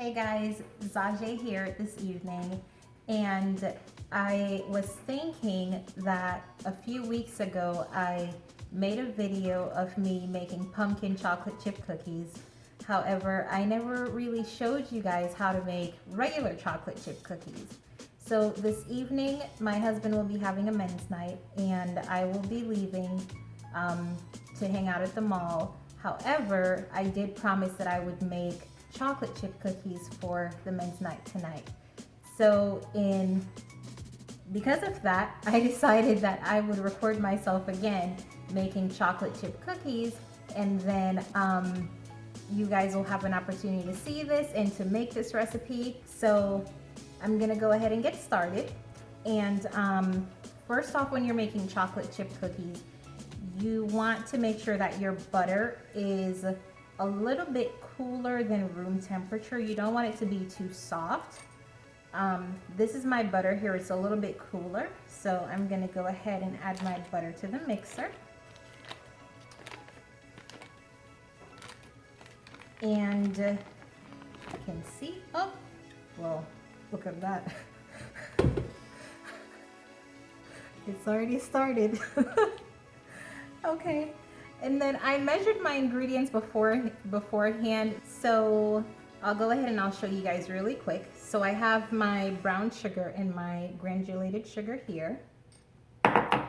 Hey guys, Zajay here this evening, and I was thinking that a few weeks ago I made a video of me making pumpkin chocolate chip cookies. However, I never really showed you guys how to make regular chocolate chip cookies. So this evening, my husband will be having a men's night, and I will be leaving to hang out at the mall. However, I did promise that I would make chocolate chip cookies for the men's night tonight. So because of that, I decided that I would record myself again making chocolate chip cookies, and then you guys will have an opportunity to see this and to make this recipe. So I'm gonna go ahead and get started. And first off, when you're making chocolate chip cookies, you want to make sure that your butter is a little bit cooler than room temperature. You don't want it to be too soft. This is my butter here. It's a little bit cooler. So I'm gonna go ahead and add my butter to the mixer. And you can see, oh, well, look at that. It's already started. Okay. And then I measured my ingredients beforehand, so I'll go ahead and I'll show you guys really quick. So I have my brown sugar and my granulated sugar here. I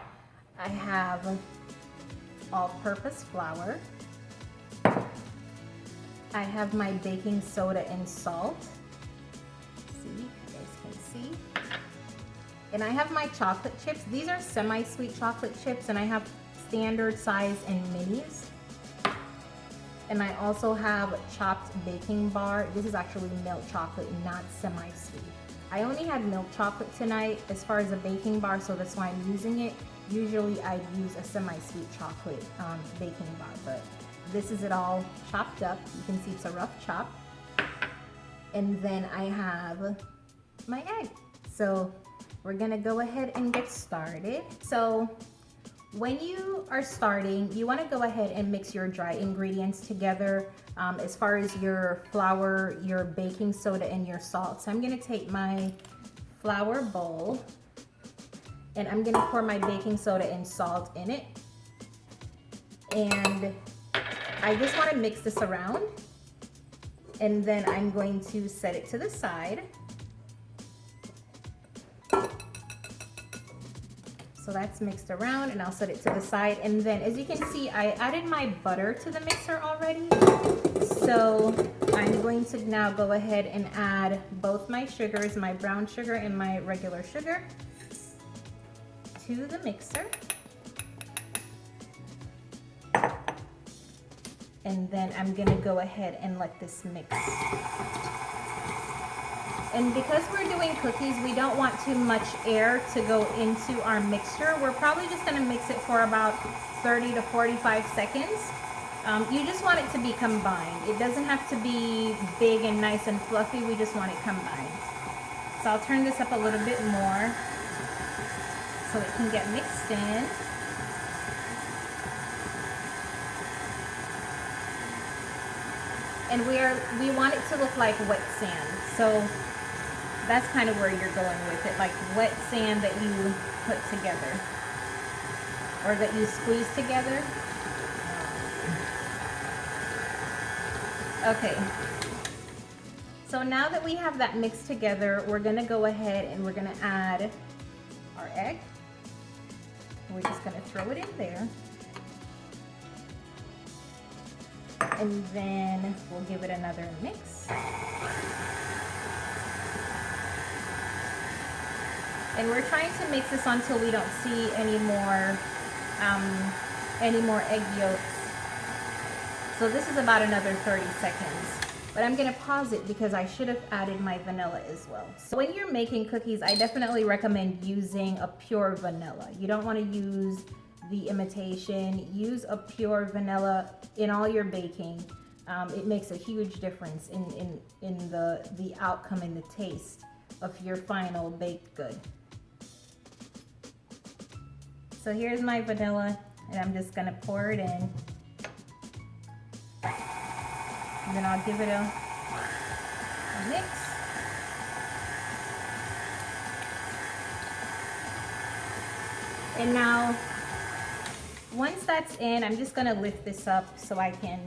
have all-purpose flour. I have my baking soda and salt. See, you guys can see. And I have my chocolate chips. These are semi-sweet chocolate chips, and I have standard size and minis. And I also have chopped baking bar. This is actually milk chocolate, not semi-sweet. I only had milk chocolate tonight as far as a baking bar, so that's why I'm using it. Usually I'd use a semi-sweet chocolate baking bar, but this is it all chopped up. You can see it's a rough chop. And then I have my egg. So we're gonna go ahead and get started. So when you are starting, you want to go ahead and mix your dry ingredients together as far as your flour, your baking soda, and your salt. So I'm going to take my flour bowl and I'm going to pour my baking soda and salt in it. And I just want to mix this around, and then I'm going to set it to the side. So that's mixed around, and I'll set it to the side. And then as you can see, I added my butter to the mixer already. So I'm going to now go ahead and add both my sugars, my brown sugar and my regular sugar, to the mixer. And then I'm gonna go ahead and let this mix. And because we're doing cookies, we don't want too much air to go into our mixture. We're probably just gonna mix it for about 30 to 45 seconds. You just want it to be combined. It doesn't have to be big and nice and fluffy. We just want it combined. So I'll turn this up a little bit more so it can get mixed in. And we want it to look like wet sand. So that's kind of where you're going with it, like wet sand that you put together or that you squeeze together. Okay. So now that we have that mixed together, we're gonna go ahead and we're gonna add our egg. We're just gonna throw it in there. And then we'll give it another mix. And we're trying to mix this until we don't see any more egg yolks. So this is about another 30 seconds. But I'm gonna pause it because I should have added my vanilla as well. So when you're making cookies, I definitely recommend using a pure vanilla. You don't wanna use the imitation. Use a pure vanilla in all your baking. It makes a huge difference in the outcome and the taste of your final baked good. So here's my vanilla, and I'm just gonna pour it in. And then I'll give it a mix. And now, once that's in, I'm just gonna lift this up so I can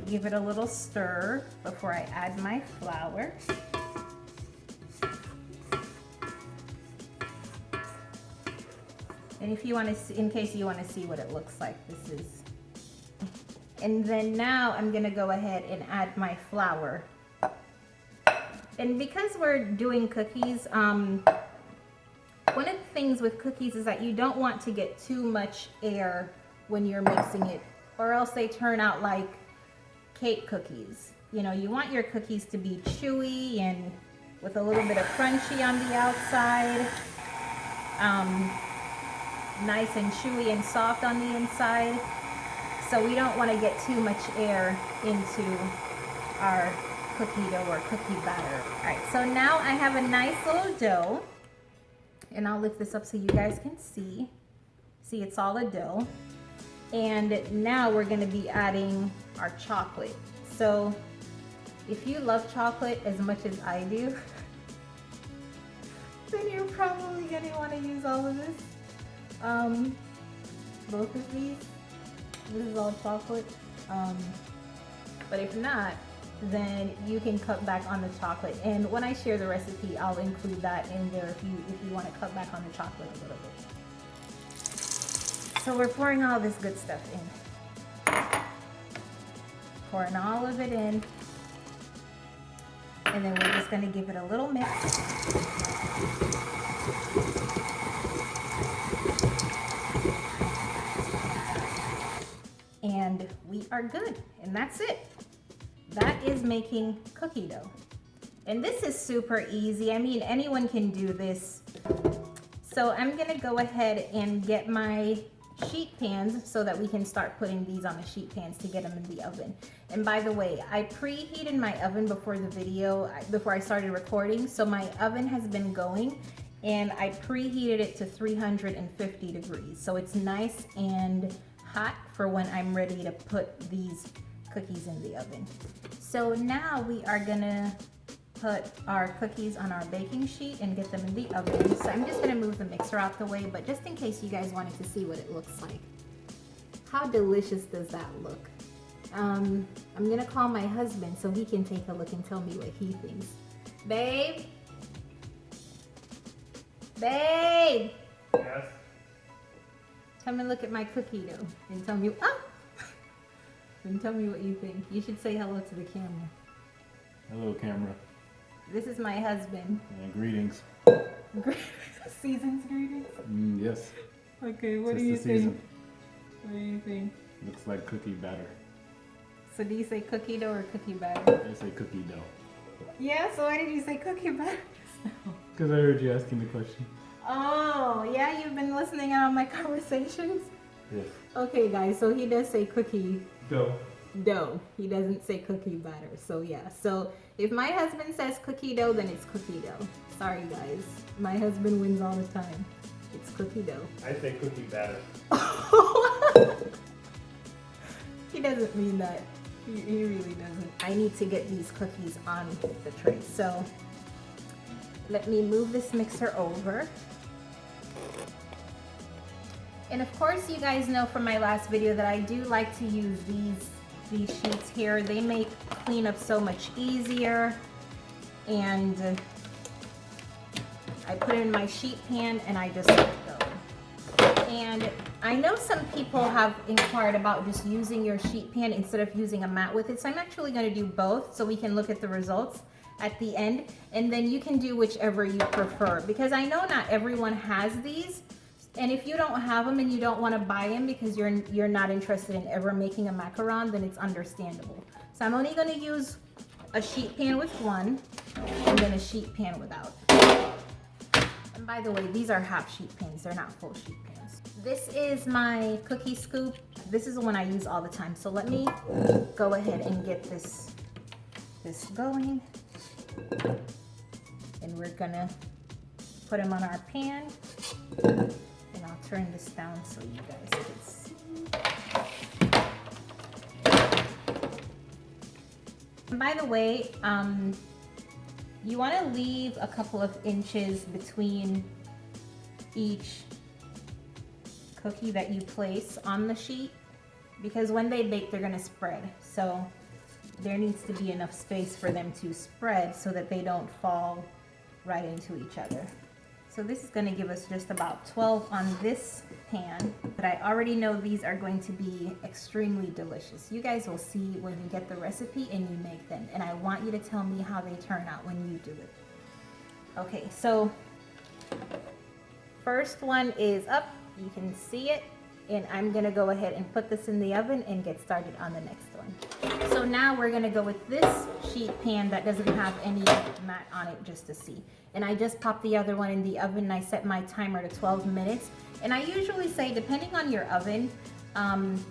give it a little stir before I add my flour. And if you want to see, in case you want to see what it looks like, this is. And then now I'm gonna go ahead and add my flour. And because we're doing cookies, one of the things with cookies is that you don't want to get too much air when you're mixing it, or else they turn out like cake cookies. You know, you want your cookies to be chewy and with a little bit of crunchy on the outside. Nice and chewy and soft on the inside. So we don't want to get too much air into our cookie dough or cookie batter. All right, so now I have a nice little dough, and I'll lift this up so you guys can see. See, it's all a dough. And now we're going to be adding our chocolate. So if you love chocolate as much as I do, then you're probably going to want to use all of this. Both of these. This is all chocolate. But if not, then you can cut back on the chocolate. And when I share the recipe, I'll include that in there if you want to cut back on the chocolate a little bit. So we're pouring all this good stuff in. Pouring all of it in. And then we're just going to give it a little mix. And we are good, and that's it. That is making cookie dough. And this is super easy. I mean, anyone can do this. So I'm gonna go ahead and get my sheet pans so that we can start putting these on the sheet pans to get them in the oven. And by the way, I preheated my oven before the video, before I started recording. So my oven has been going, and I preheated it to 350 degrees. So it's nice and hot for when I'm ready to put these cookies in the oven. So now we are gonna put our cookies on our baking sheet and get them in the oven. So I'm just gonna move the mixer out the way, but just in case you guys wanted to see what it looks like. How delicious does that look? I'm gonna call my husband so he can take a look and tell me what he thinks. Babe? Babe! Yes? Come and look at my cookie dough and tell me, and tell me what you think. You should say hello to the camera. Hello, camera. This is my husband. Greetings. Season's greetings? Yes. Okay, what Tis do you the think? season. What do you think? Looks like cookie batter. So do you say cookie dough or cookie batter? I say cookie dough. Yeah, so why did you say cookie batter? Because I heard you asking the question. Oh, yeah, you've been listening out on my conversations? Yes. Okay, guys, so he does say cookie Dough. dough. He doesn't say cookie batter. So yeah, so if my husband says cookie dough, then it's cookie dough. Sorry, guys. My husband wins all the time. It's cookie dough. I say cookie batter. He doesn't mean that. He really doesn't. I need to get these cookies on the tray. So let me move this mixer over. And of course, you guys know from my last video that I do like to use these sheets here. They make cleanup so much easier. And I put it in my sheet pan and I just let it go. And I know some people have inquired about just using your sheet pan instead of using a mat with it. So I'm actually going to do both so we can look at the results at the end. And then you can do whichever you prefer. Because I know not everyone has these. And if you don't have them and you don't want to buy them because you're not interested in ever making a macaron, then it's understandable. So I'm only going to use a sheet pan with one and then a sheet pan without. And by the way, these are half sheet pans. They're not full sheet pans. This is my cookie scoop. This is the one I use all the time. So let me go ahead and get this going. And we're going to put them on our pan. And I'll turn this down so you guys can see. By the way, you want to leave a couple of inches between each cookie that you place on the sheet, because when they bake they're going to spread, so there needs to be enough space for them to spread so that they don't fall right into each other. So this is going to give us just about 12 on this pan, but I already know these are going to be extremely delicious. You guys will see when you get the recipe and you make them, and I want you to tell me how they turn out when you do it. Okay, so first one is up, you can see it, and I'm gonna go ahead and put this in the oven and get started on the next one. So now we're gonna go with this sheet pan that doesn't have any mat on it, just to see. And I just popped the other one in the oven and I set my timer to 12 minutes. And I usually say, depending on your oven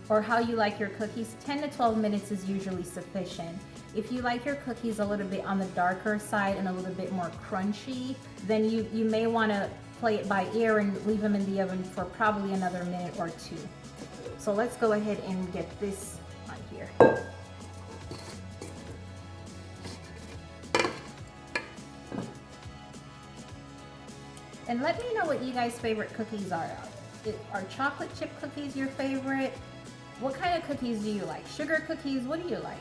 or how you like your cookies, 10 to 12 minutes is usually sufficient. If you like your cookies a little bit on the darker side and a little bit more crunchy, then you may wanna play it by ear and leave them in the oven for probably another minute or two. So let's go ahead and get this on here. And let me know what you guys' favorite cookies are. Are chocolate chip cookies your favorite? What kind of cookies do you like? Sugar cookies? What do you like?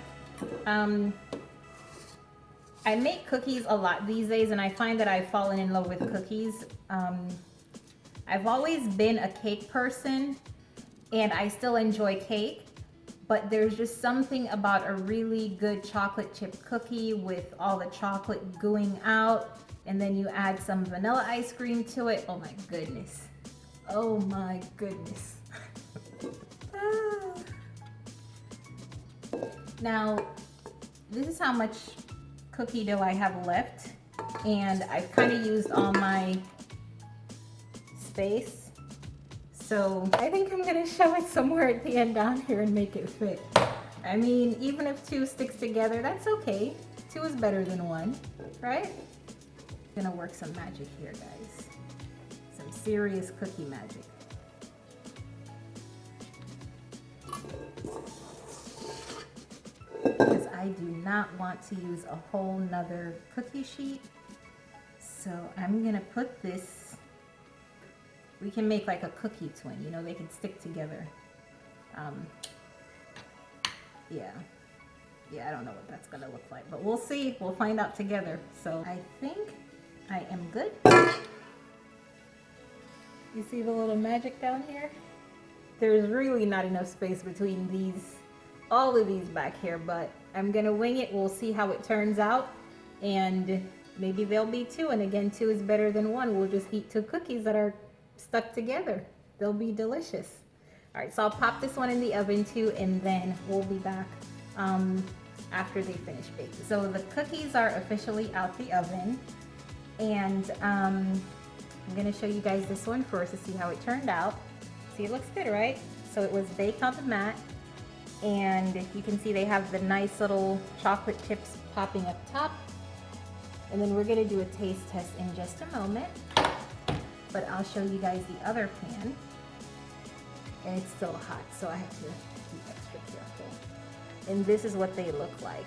I make cookies a lot these days, and I find that I've fallen in love with cookies. I've always been a cake person, and I still enjoy cake, but there's just something about a really good chocolate chip cookie with all the chocolate gooing out, and then you add some vanilla ice cream to it. Oh my goodness. Oh my goodness. Now, this is how much cookie dough I have left, and I've kind of used all my space, so I think I'm gonna shove it somewhere at the end down here and make it fit. I mean, even if two sticks together, that's okay. Two is better than one, right? Gonna work some magic here, guys. Some serious cookie magic. Because I do not want to use a whole nother cookie sheet. So I'm gonna put this, we can make like a cookie twin, you know, they can stick together. Yeah, I don't know what that's gonna look like, but we'll see, we'll find out together. So I think I am good. You see the little magic down here? There's really not enough space between these, all of these back here, but I'm gonna wing it. We'll see how it turns out, and maybe there'll be two, and again, two is better than one. We'll just eat two cookies that are stuck together. They'll be delicious. All right, so I'll pop this one in the oven too, and then we'll be back after they finish baking. So the cookies are officially out the oven, and I'm gonna show you guys this one first to see how it turned out. See, it looks good, right? So it was baked on the mat, and you can see they have the nice little chocolate chips popping up top. And then we're gonna do a taste test in just a moment, but I'll show you guys the other pan. And it's still hot, so I have to be extra careful. And this is what they look like.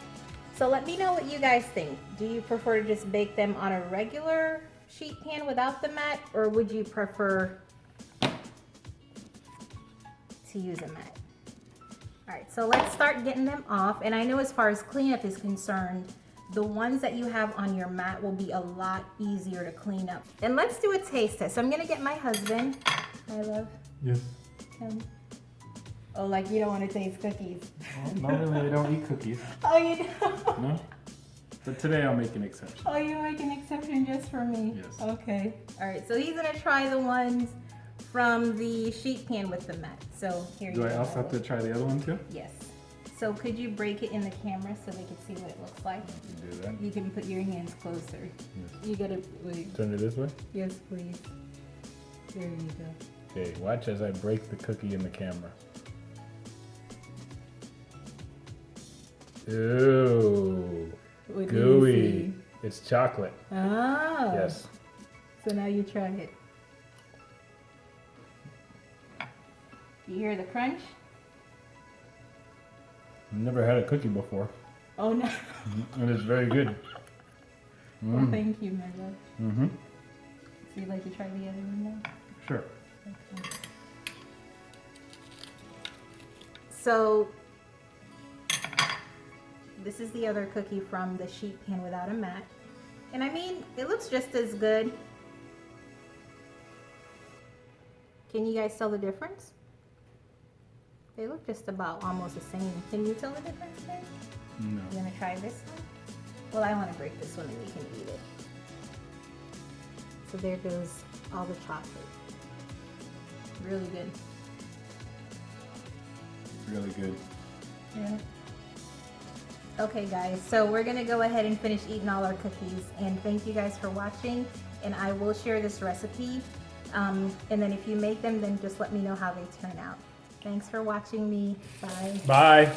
So let me know what you guys think. Do you prefer to just bake them on a regular sheet pan without the mat, or would you prefer to use a mat? All right, so let's start getting them off. And I know as far as cleanup is concerned, the ones that you have on your mat will be a lot easier to clean up. And let's do a taste test. So I'm gonna get my husband. My love. Yes. Come. Oh, like you don't want to taste cookies. Well, not really, I don't eat cookies. Oh, you don't? No? But today I'll make an exception. Oh, you make an exception just for me? Yes. Okay. All right, so he's gonna try the ones from the sheet pan with the mat. So here you go. Do I also have to try the other one too? Yes. So could you break it in the camera so they can see what it looks like? You can do that. You can put your hands closer. Yes. You gotta, wait. Turn it this way? Yes, please. There you go. Okay, watch as I break the cookie in the camera. Ooh, What do you gooey. see? It's chocolate. Ah. Yes. So now you try it. You hear the crunch? I've never had a cookie before. Oh no. And it's very good. Well, thank you, my love. Mm-hmm. So you'd like to try the other one now? Sure. Okay. So this is the other cookie from the sheet pan without a mat. And I mean, it looks just as good. Can you guys tell the difference? They look just about almost the same. Can you tell the difference, babe? No. You wanna try this one? Well, I wanna break this one and we can eat it. So there goes all the chocolate. Really good. It's really good. Yeah. Okay guys, so we're gonna go ahead and finish eating all our cookies, and thank you guys for watching, and I will share this recipe, and then if you make them, then just let me know how they turn out. Thanks for watching me. Bye. Bye.